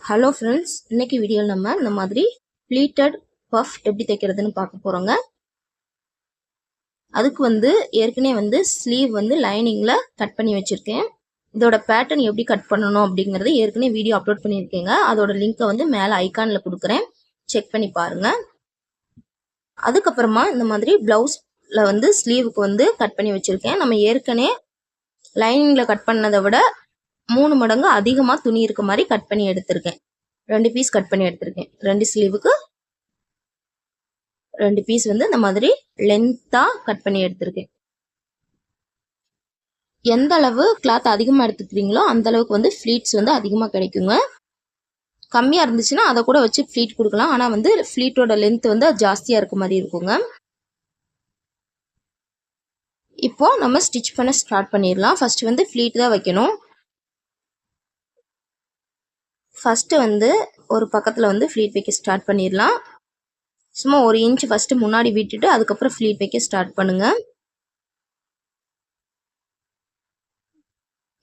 Hello friends, இன்னைக்கு வீடியோவில் நம்ம இந்த மாதிரி ப்ளீட்டட் பஃப் எப்படி தைக்கிறதுன்னு பார்க்க போகிறோங்க. அதுக்கு ஏற்கனவே ஸ்லீவ் லைனிங்கில் கட் பண்ணி வச்சுருக்கேன். இதோட பேட்டர்ன் எப்படி கட் பண்ணணும் அப்படிங்கிறது ஏற்கனவே வீடியோ அப்லோட் பண்ணியிருக்கேங்க. அதோட லிங்க்கை மேலே ஐக்கானில் கொடுக்குறேன், செக் பண்ணி பாருங்கள். அதுக்கப்புறமா இந்த மாதிரி ப்ளவுஸில் ஸ்லீவுக்கு கட் பண்ணி வச்சுருக்கேன். நம்ம ஏற்கனவே லைனிங்கில் கட் பண்ணதை விட 3 மடங்கு அதிகமாக துணி இருக்க மாதிரி கட் பண்ணி எடுத்திருக்கேன். 2 பீஸ் கட் பண்ணி எடுத்திருக்கேன். 2 ஸ்லீவுக்கு 2 பீஸ் இந்த மாதிரி லென்த்தா கட் பண்ணி எடுத்திருக்கேன். எந்த அளவு கிளாத் அதிகமாக எடுத்துக்கிறீங்களோ அந்த அளவுக்கு ஃப்ளீட்ஸ் அதிகமாக கிடைக்குங்க. கம்மியாக இருந்துச்சுன்னா அதை கூட வச்சு ஃப்ளீட் கொடுக்கலாம். ஆனால் ஃப்ளீட்டோட லென்த் ஜாஸ்தியாக இருக்க மாதிரி இருக்குங்க. இப்போ நம்ம ஸ்டிச் பண்ண ஸ்டார்ட் பண்ணிடலாம். ஃபர்ஸ்ட் ஃப்ளீட் தான் வைக்கணும். ஃபஸ்ட்டு ஒரு பக்கத்தில் ஃப்ளீட் வைக்க ஸ்டார்ட் பண்ணிடலாம். சும்மா 1 இன்ச் ஃபஸ்ட்டு முன்னாடி விட்டுட்டு அதுக்கப்புறம் ஃப்ளீட் வைக்க ஸ்டார்ட் பண்ணுங்க.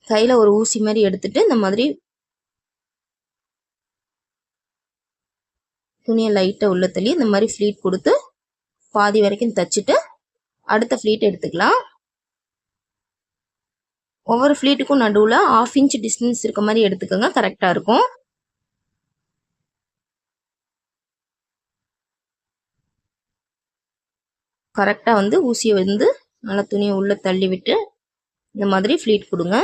கையில் ஒரு ஊசி மாதிரி எடுத்துட்டு இந்த மாதிரி துணியை லைட்டாக உள்ள தள்ளி இந்த மாதிரி ஃப்ளீட் கொடுத்து பாதி வரைக்கும் தைச்சிட்டு அடுத்த ஃப்ளீட் எடுத்துக்கலாம். ஒவ்வொரு ஃப்ளீட்டுக்கும் நடுவில் 1/2 இன்ச் டிஸ்டன்ஸ் இருக்க மாதிரி எடுத்துக்கோங்க, கரெக்டாக இருக்கும். கரெக்டாக ஊசியை நல்லா துணியை உள்ளே தள்ளி விட்டு இந்த மாதிரி ஃப்ளீட் கொடுங்க.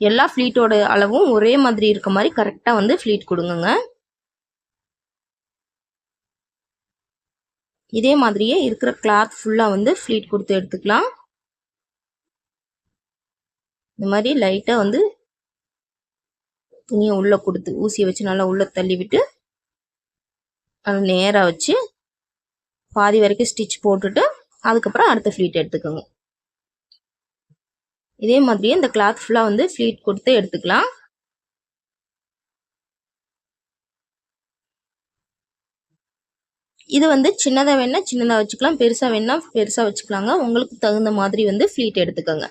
எல்லா ஃப்ளீட்டோட அளவும் ஒரே மாதிரி இருக்க மாதிரி கரெக்டாக ஃப்ளீட் கொடுங்க. இதே மாதிரியே இருக்கிற கிளாத் ஃபுல்லாக ஃப்ளீட் கொடுத்து எடுத்துக்கலாம். இந்த மாதிரி லைட்டாக துணியை உள்ளே கொடுத்து ஊசியை வச்சு நல்லா உள்ளே தள்ளி விட்டு நல்லா நேராக வச்சு பாதி வரைக்கும் ஸ்டிச் போட்டுட்டு அதுக்கப்புறம் அடுத்த ஃப்ளீட் எடுத்துக்கோங்க. இதே மாதிரியே இந்த கிளாத் ஃபுல்லாக ஃப்ளீட் கொடுத்து எடுத்துக்கலாம். இது சின்னதாக வேணா சின்னதாக வச்சுக்கலாம், பெருசாக வேணா பெருசாக வச்சுக்கலாங்க. உங்களுக்கு தகுந்த மாதிரி ஃப்ளீட் எடுத்துக்கோங்க.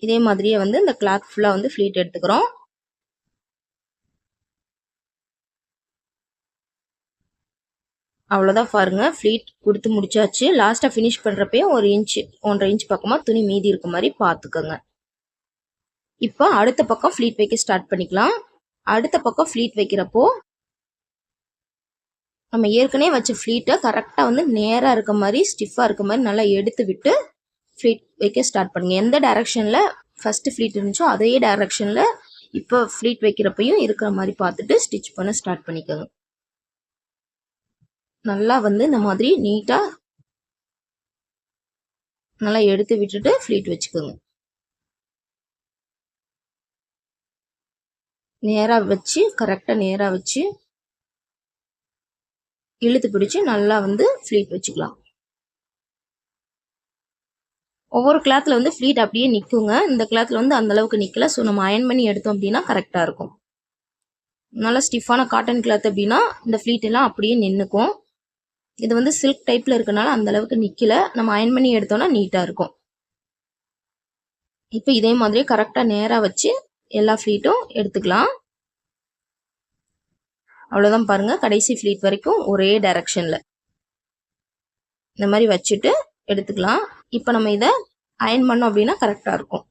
இதே மாதிரியே இந்த கிளாத் ஃபுல்லாக ஃப்ளீட் எடுத்துக்கிறோம். அவ்வளோதான் பாருங்க, ஃப்ளீட் கொடுத்து முடிச்சாச்சு. லாஸ்ட்டாக ஃபினிஷ் பண்ணுறப்பையும் 1 இன்ச் 1.5 இன்ச் பக்கமாக துணி மீதி இருக்க மாதிரி பார்த்துக்கோங்க. இப்போ அடுத்த பக்கம் ஃப்ளீட் வைக்க ஸ்டார்ட் பண்ணிக்கலாம். அடுத்த பக்கம் ஃப்ளீட் வைக்கிறப்போ நம்ம ஏற்கனவே வச்ச ஃப்ளீட்டை கரெக்டாக நேராக இருக்க மாதிரி ஸ்டிஃபாக இருக்க மாதிரி நல்லா எடுத்து விட்டு ஃப்ளீட் வைக்க ஸ்டார்ட் பண்ணுங்க. எந்த டைரக்ஷனில் ஃபஸ்ட்டு ஃப்ளீட் இருந்துச்சோ அதே டைரக்ஷனில் இப்போ ஃப்ளீட் வைக்கிறப்பையும் இருக்கிற மாதிரி பார்த்துட்டு ஸ்டிச் பண்ண ஸ்டார்ட் பண்ணிக்கோங்க. நல்லா இந்த மாதிரி நீட்டாக நல்லா எடுத்து விட்டுட்டு ஃப்ளீட் வச்சுக்கோங்க. நேராக வச்சு கரெக்டாக நேராக வச்சு இழுத்து பிடிச்சி நல்லா ஃப்ளீட் வச்சுக்கலாம். ஒவ்வொரு கிளாத்தில் ஃப்ளீட் அப்படியே நிற்குங்க. இந்த கிளாத்தில் அந்த அளவுக்கு நிற்கல. ஸோ நம்ம அயன் பண்ணி எடுத்தோம் அப்படின்னா கரெக்டாக இருக்கும். நல்லா ஸ்டிஃபான காட்டன் கிளாத் அப்படின்னா இந்த ஃப்ளீட் எல்லாம் அப்படியே நின்றுக்கும். இது சில்க் டைப்பில் இருக்கனால அந்த அளவுக்கு நிற்கல. நம்ம அயன் பண்ணி எடுத்தோம்னா நீட்டாக இருக்கும். இப்போ இதே மாதிரி கரெக்டாக நேராக வச்சு எல்லா ஃப்ளீட்டும் எடுத்துக்கலாம். அவ்வளோதான் பாருங்கள், கடைசி ஃப்ளீட் வரைக்கும் ஒரே டைரக்ஷனில் இந்த மாதிரி வச்சுட்டு எடுத்துக்கலாம். இப்போ நம்ம இதை அயன் பண்ணோம் அப்படின்னா கரெக்டாக இருக்கும்.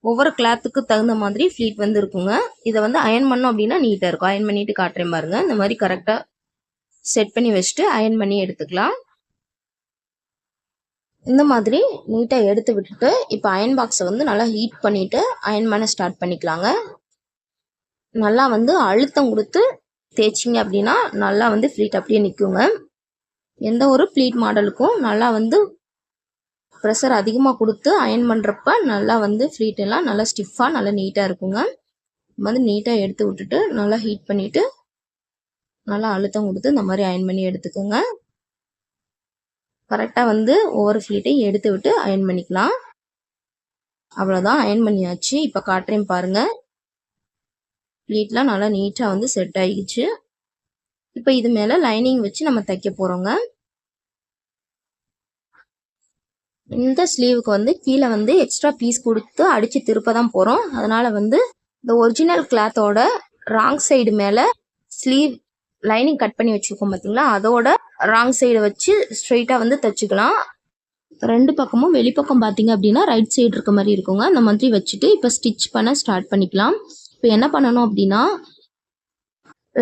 ஒவ்வொரு கிளாத்துக்கு தகுந்த மாதிரி ஃப்ளீட் இருக்குங்க. இதை அயன் பண்ணோம் அப்படின்னா நீட்டாக இருக்கும். அயன் பண்ணிட்டு காட்டுறேன் பாருங்கள். இந்த மாதிரி கரெக்டாக செட் பண்ணி வச்சுட்டு அயன் பண்ணி எடுத்துக்கலாம். இந்த மாதிரி நீட்டாக எடுத்து விட்டுட்டு இப்போ அயன் பாக்ஸை நல்லா ஹீட் பண்ணிவிட்டு அயன் பண்ண ஸ்டார்ட் பண்ணிக்கலாங்க. நல்லா அழுத்தம் கொடுத்து தேய்ச்சிங்க அப்படின்னா நல்லா ஃப்ளீட் அப்படியே நிற்குங்க. எந்த ஒரு ப்ளீட் மாடலுக்கும் நல்லா ப்ரெஷர் அதிகமாக கொடுத்து அயன் பண்ணுறப்ப நல்லா ஃப்ளீட் எல்லாம் நல்லா ஸ்டிஃபாக நல்லா நீட்டாக இருக்குங்க. நீட்டாக எடுத்து விட்டுட்டு நல்லா ஹீட் பண்ணிவிட்டு நல்லா அழுத்தம் கொடுத்து இந்த மாதிரி அயன் பண்ணி எடுத்துக்கோங்க. கரெக்டாக ஒவ்வொரு ஃப்ளீட்டையும் எடுத்து விட்டு அயன் பண்ணிக்கலாம். அவ்வளோதான், அயன் பண்ணியாச்சு. இப்போ காட்டுறேன் பாருங்கள். ஃப்ளீட்லாம் நல்லா நீட்டாக செட் ஆகிடுச்சு. இப்போ இது மேலே லைனிங் வச்சு நம்ம தைக்க போகிறோங்க. இந்த ஸ்லீவுக்கு வந்து கீழே வந்து எக்ஸ்ட்ரா பீஸ் கொடுத்து அடித்து திருப்ப தான் போகிறோம். அதனால் வந்து இந்த ஒரிஜினல் கிளாத்தோட ராங் சைடு மேலே ஸ்லீவ் லைனிங் கட் பண்ணி வச்சுருக்கோம் பார்த்தீங்களா, அதோட ராங் சைடை வச்சு ஸ்ட்ரெயிட்டாக வந்து தைச்சிக்கலாம். ரெண்டு பக்கமும் வெளிப்பக்கம் பார்த்தீங்க அப்படின்னா ரைட் சைடு இருக்க மாதிரி இருக்குங்க. அந்த மாதிரி வச்சுட்டு இப்போ ஸ்டிச் பண்ண ஸ்டார்ட் பண்ணிக்கலாம். இப்போ என்ன பண்ணணும் அப்படின்னா,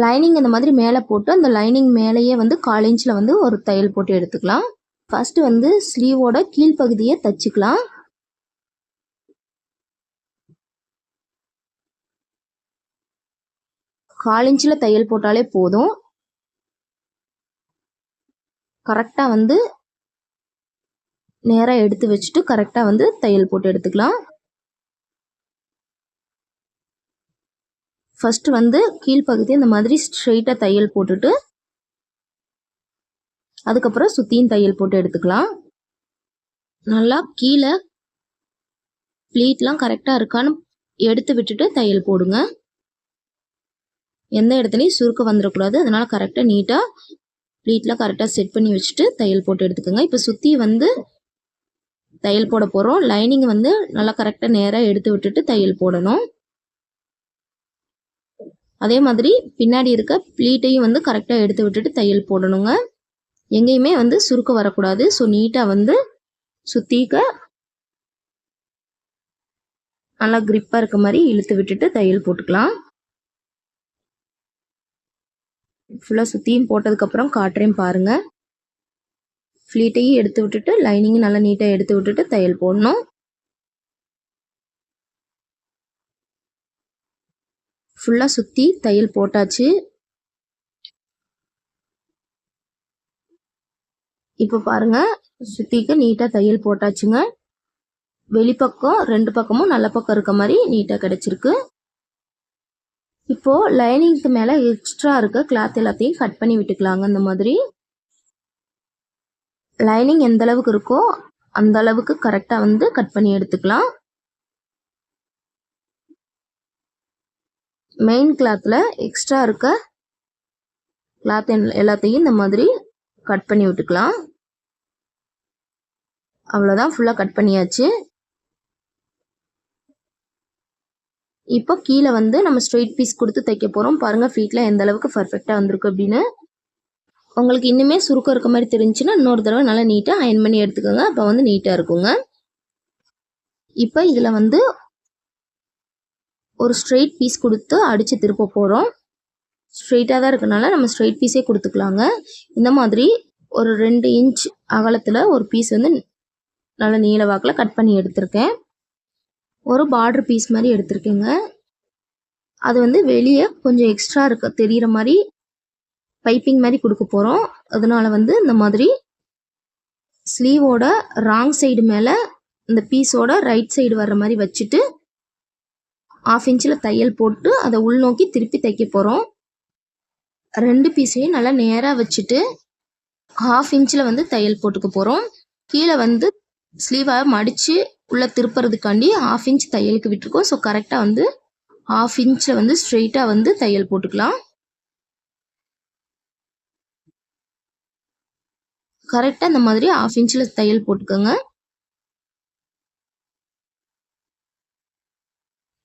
லைனிங் இந்த மாதிரி மேலே போட்டு அந்த லைனிங் மேலேயே வந்து 1/4 இன்ச்சில் வந்து ஒரு தையல் போட்டு எடுத்துக்கலாம். ஃபர்ஸ்ட் வந்து ஸ்லீவோட கீழ்ப்பகுதியை தச்சுக்கலாம். கால் இன்ச்சில் தையல் போட்டாலே போதும். கரெக்டாக வந்து நேராக எடுத்து வச்சுட்டு கரெக்டாக வந்து தையல் போட்டு எடுத்துக்கலாம். ஃபர்ஸ்ட் வந்து கீழ்ப்பகுதி இந்த மாதிரி ஸ்ட்ரெயிட்டாக தையல் போட்டுட்டு அதுக்கப்புறம் சுற்றியும் தையல் போட்டு எடுத்துக்கலாம். நல்லா கீழே ப்ளீட்லாம் கரெக்டாக இருக்கான்னு எடுத்து விட்டுட்டு தையல் போடுங்க. எந்த இடத்துலையும் சுருக்க வந்துடக்கூடாது. அதனால் கரெக்டாக நீட்டாக ப்ளீட்லாம் கரெக்டாக செட் பண்ணி வச்சுட்டு தையல் போட்டு எடுத்துக்கோங்க. இப்போ சுற்றி வந்து தையல் போட போகிறோம். லைனிங் வந்து நல்லா கரெக்டாக நேராக எடுத்து விட்டுட்டு தையல் போடணும். அதே மாதிரி பின்னாடி இருக்க ப்ளீட்டையும் வந்து கரெக்டாக எடுத்து விட்டுட்டு தையல் போடணுங்க. எங்கேயுமே வந்து சுருக்க வரக்கூடாது. ஸோ நீட்டாக வந்து சுற்றிக்க நல்லா கிரிப்பாக இருக்க மாதிரி இழுத்து விட்டுட்டு தையல் போட்டுக்கலாம். ஃபுல்லாக சுற்றியும் போட்டதுக்கப்புறம் காட்டுறேன் பாருங்கள். ஃப்ளீட்டையும் எடுத்து விட்டுட்டு லைனிங்கும் நல்லா நீட்டாக எடுத்து விட்டுட்டு தையல் போடணும். ஃபுல்லாக சுற்றி தையல் போட்டாச்சு. இப்போ பாருங்க, சுற்றிக்கு நீட்டாக தையல் போட்டாச்சுங்க. வெளிப்பக்கம் ரெண்டு பக்கமும் நல்ல பக்கம் இருக்க மாதிரி நீட்டாக கிடச்சிருக்கு. இப்போது லைனிங்க்கு மேலே எக்ஸ்ட்ரா இருக்க கிளாத் எல்லாத்தையும் கட் பண்ணி விட்டுக்கலாங்க. இந்த மாதிரி லைனிங் எந்த அளவுக்கு இருக்கோ அந்த அளவுக்கு கரெக்டாக வந்து கட் பண்ணி எடுத்துக்கலாம். மெயின் கிளாத்தில் எக்ஸ்ட்ரா இருக்க கிளாத் எல்லாத்தையும் இந்த மாதிரி கட் பண்ணி விட்டுக்கலாம். அவ்வளோதான், ஃபுல்லாக கட் பண்ணியாச்சு. இப்போ கீழே வந்து நம்ம ஸ்ட்ரெயிட் பீஸ் கொடுத்து தைக்க போகிறோம். பாருங்கள் ஃபீட்டில் எந்த அளவுக்கு பர்ஃபெக்டாக வந்திருக்கு அப்படின்னு. உங்களுக்கு இன்னுமே சுருக்கம் இருக்க மாதிரி தெரிஞ்சுன்னா இன்னொரு தடவை நல்லா நீட்டாக அயன் பண்ணி எடுத்துக்கோங்க. அப்போ வந்து நீட்டாக இருக்குங்க. இப்போ இதில் வந்து ஒரு ஸ்ட்ரெயிட் பீஸ் கொடுத்து அடித்து திருப்ப போகிறோம். ஸ்ட்ரெயிட்டாக தான் இருக்கனால நம்ம ஸ்ட்ரெயிட் பீஸே கொடுத்துக்கலாங்க. இந்த மாதிரி ஒரு 2 இன்ச் அகலத்தில் ஒரு பீஸ் வந்து நல்லா நீள வாக்கில் கட் பண்ணி எடுத்திருக்கேன். ஒரு பார்டர் பீஸ் மாதிரி எடுத்திருக்கேங்க. அது வந்து வெளியே கொஞ்சம் எக்ஸ்ட்ரா இருக்க தெரிகிற மாதிரி பைப்பிங் மாதிரி கொடுக்க போகிறோம். அதனால வந்து இந்த மாதிரி ஸ்லீவோட ராங் சைடு மேலே இந்த பீஸோட ரைட் சைடு வர்ற மாதிரி வச்சுட்டு 1/2 இன்ச்சில் தையல் போட்டு அதை உள்நோக்கி திருப்பி தைக்க போகிறோம். 2 பீஸையும் நல்லா நேராக வச்சுட்டு 1/2 இன்ச்சில் வந்து தையல் போட்டுக்க போகிறோம். கீழே வந்து ஸ்லீவை மடித்து உள்ளே திருப்புறதுக்காண்டி 1/2 இன்ச் தையலுக்கு விட்டுருக்கோம். ஸோ கரெக்டாக வந்து 1/2 இன்ச்சில் வந்து ஸ்ட்ரெயிட்டாக வந்து தையல் போட்டுக்கலாம். கரெக்டாக இந்த மாதிரி 1/2 இன்ச்சில் தையல் போட்டுக்கோங்க.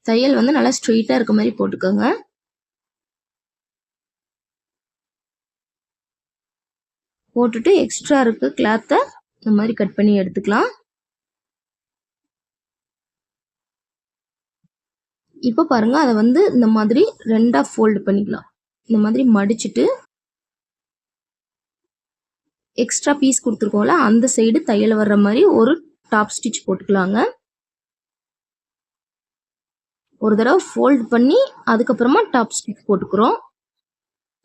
தையல் வந்து நல்லா ஸ்ட்ரெயிட்டாக இருக்க மாதிரி போட்டுக்கோங்க. போட்டுட்டு எக்ஸ்ட்ரா இருக்க கிளாத்தை இந்த மாதிரி கட் பண்ணி எடுத்துக்கலாம். இப்போ பாருங்க, அதை வந்து இந்த மாதிரி 2ஆக ஃபோல்டு பண்ணிக்கலாம். இந்த மாதிரி மடிச்சுட்டு எக்ஸ்ட்ரா பீஸ் கொடுத்துருக்கோம்ல அந்த சைடு தையல் வர்ற மாதிரி ஒரு டாப் ஸ்டிச் போட்டுக்கலாங்க. ஒரு தடவை ஃபோல்டு பண்ணி அதுக்கப்புறமா டாப் ஸ்டிச் போட்டுக்கிறோம்.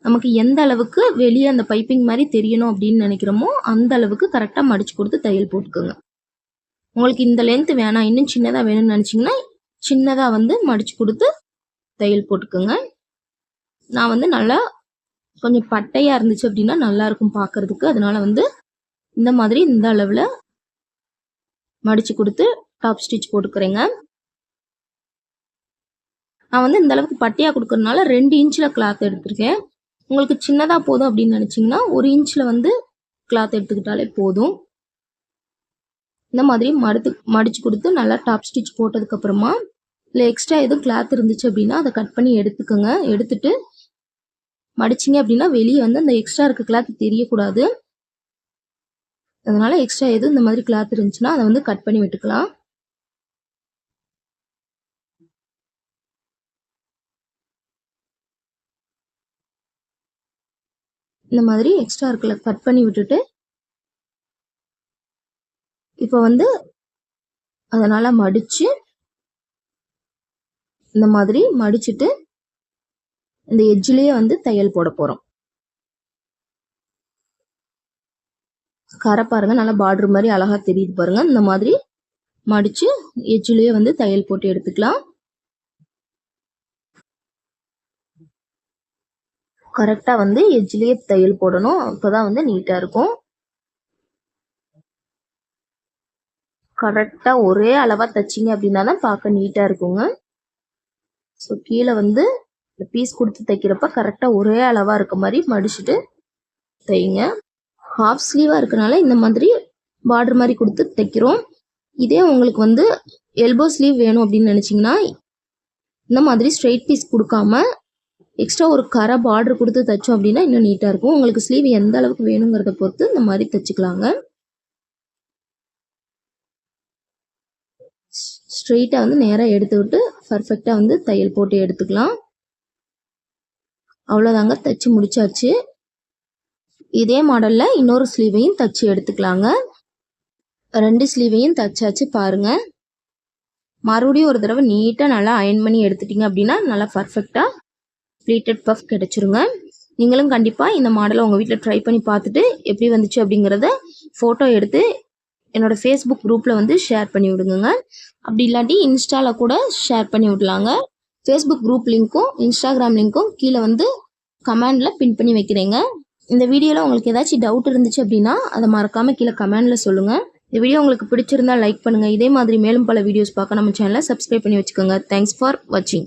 நமக்கு எந்த அளவுக்கு வெளியே அந்த பைப்பிங் மாதிரி தெரியணும் அப்படின்னு நினைக்கிறோமோ அந்த அளவுக்கு கரெக்டாக மடிச்சு கொடுத்து தையல் போட்டுக்கோங்க. உங்களுக்கு இந்த லென்த் வேணாம், இன்னும் சின்னதாக வேணும்னு நினச்சிங்கன்னா சின்னதாக வந்து மடிச்சு கொடுத்து தையல் போட்டுக்கோங்க. நான் வந்து நல்லா கொஞ்சம் பட்டையாக இருந்துச்சு அப்படின்னா நல்லாயிருக்கும் பார்க்குறதுக்கு. அதனால வந்து இந்த மாதிரி இந்த அளவில் மடித்து கொடுத்து டாப் ஸ்டிச் போட்டுக்கிறேங்க. நான் வந்து இந்த அளவுக்கு பட்டையாக கொடுக்கறதுனால 2 இன்ச்சில் கிளாத் எடுத்திருக்கேன். உங்களுக்கு சின்னதாக போதும் அப்படின்னு நினச்சிங்கன்னா 1 இன்ச்சில் வந்து கிளாத் எடுத்துக்கிட்டாலே போதும். இந்த மாதிரி மடிச்சு கொடுத்து நல்லா டாப் ஸ்டிச் போட்டதுக்கப்புறமா இல்லை எக்ஸ்ட்ரா எதுவும் கிளாத் இருந்துச்சு அப்படின்னா அதை கட் பண்ணி எடுத்துக்கோங்க. எடுத்துட்டு மடிச்சிங்க அப்படின்னா வெளியே வந்து அந்த எக்ஸ்ட்ரா இருக்க கிளாத் தெரியக்கூடாது. அதனால எக்ஸ்ட்ரா எதுவும் இந்த மாதிரி கிளாத் இருந்துச்சுன்னா அதை வந்து கட் பண்ணி விட்டுக்கலாம். இந்த மாதிரி எக்ஸ்ட்ரா இருக்கல கட் பண்ணி விட்டுட்டு இப்போ வந்து அதனால மடிச்சு இந்த மாதிரி மடிச்சுட்டு இந்த எட்ஜ்லயே வந்து தையல் போட போறோம். கரை பாருங்க நல்லா பார்டர் மாதிரி அழகா தெரியுது பாருங்க. இந்த மாதிரி மடிச்சு எட்ஜ்லயே வந்து தையல் போட்டு எடுத்துக்கலாம். கரெக்டா வந்து எட்ஜ்லயே தையல் போடணும். அப்பதான் வந்து நீட்டா இருக்கும். கரெக்டா ஒரே அளவா தைச்சிங்க அப்படின்னா தான் பார்க்க நீட்டா இருக்குங்க. ஸோ கீழே வந்து பீஸ் கொடுத்து தைக்கிறப்ப கரெக்டா ஒரே அளவா இருக்க மாதிரி மடிச்சுட்டு தைங்க. ஹாஃப் ஸ்லீவா இருக்கனால இந்த மாதிரி பார்டர் மாதிரி கொடுத்து தைக்கிறோம். இதே உங்களுக்கு வந்து எல்போ ஸ்லீவ் வேணும் அப்படின்னு நினைச்சீங்கன்னா இந்த மாதிரி ஸ்ட்ரெயிட் பீஸ் கொடுக்காம எக்ஸ்ட்ரா ஒரு கரை பார்டர் கொடுத்து தைச்சோம் அப்படின்னா இன்னும் நீட்டா இருக்கும். உங்களுக்கு ஸ்லீவ் எந்த அளவுக்கு வேணுங்கிறத பொறுத்து இந்த மாதிரி தைச்சிக்கலாங்க. ஸ்ட்ரெயிட்டா வந்து நேராக எடுத்து விட்டு பர்ஃபெக்டா வந்து தையல் போட்டு எடுத்துக்கலாம். அவ்வளோதாங்க, தைச்சு முடிச்சாச்சு. இதே மாடல்ல இன்னொரு ஸ்லீவையும் தச்சு எடுத்துக்கலாங்க. 2 ஸ்லீவையும் தச்சாச்சு பாருங்க. மறுபடியும் ஒரு தடவை நீட்டா நல்லா அயன் பண்ணி எடுத்துட்டீங்க அப்படின்னா நல்லா பர்ஃபெக்டா ப்ளீட்டட் பஃப் கிடைச்சிருங்க. நீங்களும் கண்டிப்பா இந்த மாடலை உங்க வீட்டில் ட்ரை பண்ணி பார்த்துட்டு எப்படி வந்துச்சு அப்படிங்கிறத ஃபோட்டோ எடுத்து என்னோட ஃபேஸ்புக் குரூப்பில் வந்து ஷேர் பண்ணி விடுங்க. அப்படி இல்லாட்டி இன்ஸ்டாவில் கூட ஷேர் பண்ணி விடலாங்க. ஃபேஸ்புக் குரூப் லிங்க்கும் இன்ஸ்டாகிராம் லிங்க்கும் கீழே வந்து கமெண்டில் பின் பண்ணி வைக்கிறேங்க. இந்த வீடியோவில் உங்களுக்கு ஏதாச்சும் டவுட் இருந்துச்சு அப்படின்னா அதை மறக்காமல் கீழே கமெண்டில் சொல்லுங்கள். இந்த வீடியோ உங்களுக்கு பிடிச்சிருந்தா லைக் பண்ணுங்கள். இதே மாதிரி மேலும் பல வீடியோஸ் பார்க்க நம்ம சேனலை சப்ஸ்கிரைப் பண்ணி வச்சுக்கோங்க. தேங்க்ஸ் ஃபார் வாட்சிங்.